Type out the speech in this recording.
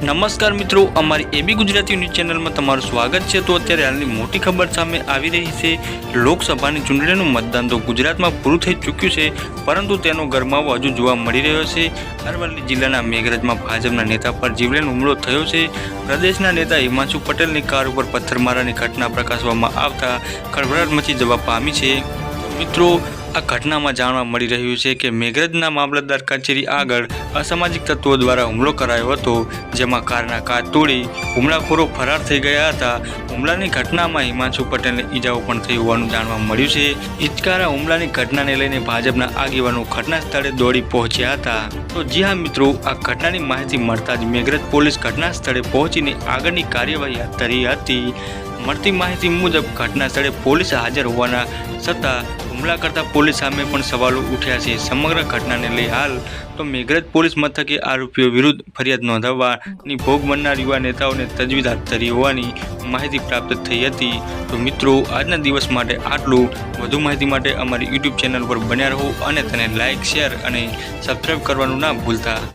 નમસ્કાર મિત્રો, અમારી એબી ગુજરાતી ન્યૂઝ ચેનલમાં તમારું સ્વાગત છે। તો અત્યારે હાલની મોટી ખબર સામે આવી રહી છે। લોકસભાની ચૂંટણીનું મતદાન તો ગુજરાતમાં પૂરું થઈ ચૂક્યું છે, પરંતુ તેનો ગરમાવો હજુ જોવા મળી રહ્યો છે। અરવલ્લી જિલ્લાના મેઘરજમાં ભાજપના નેતા પર જીવલેણ હુમલો થયો છે। પ્રદેશના નેતા હિમાંશુ પટેલની કાર ઉપર પથ્થરમારાની ઘટના પ્રકાશવામાં આવતા ખળભળાટ મચી જવા પામી છે। મિત્રો, આ ઘટનામાં જાણવા મળી રહ્યું છે કે મેઘરજના મામલતદાર કચેરી આગળ અસામાજિક તત્વો દ્વારા હુમલો કરાયો હતો, જેમાં કારના કાચ તોડી હુમલાખોરો ફરાર થઈ ગયા હતા। હુમલાની ઘટનામાં હિમાંશુ પટેલને ઈજાઓ પણ થઈ હોવાનું જાણવા મળ્યું છે। હિચકારા હુમલાની ઘટનાને લઈને ભાજપના આગેવાનો ઘટના સ્થળે દોડી પહોંચ્યા હતા। તો જી હા મિત્રો, આ ઘટનાની માહિતી મળતા જ મેઘરજ પોલીસ ઘટના સ્થળે પહોંચીને આગળની કાર્યવાહી હાથ ધરી હતી। મળતી માહિતી મુજબ ઘટના સ્થળે પોલીસ હાજર હોવાના છતાં હુમલા કરતા પોલીસ સામે પણ સવાલો ઉઠ્યા છે। સમગ્ર ઘટનાને લઈ હાલ તો મેઘરજ પોલીસ મથકે આરોપીઓ વિરુદ્ધ ફરિયાદ નોંધાવવાની ભોગ બનનાર યુવા નેતાઓને તજવીજ હાથ ધરી હોવાની માહિતી પ્રાપ્ત થઈ હતી। તો મિત્રો, આજના દિવસ માટે આટલું। વધુ માહિતી માટે અમારી યુટ્યુબ ચેનલ પર બન્યા રહો અને તેને લાઇક, શેર અને સબસ્ક્રાઈબ કરવાનું ના ભૂલતા।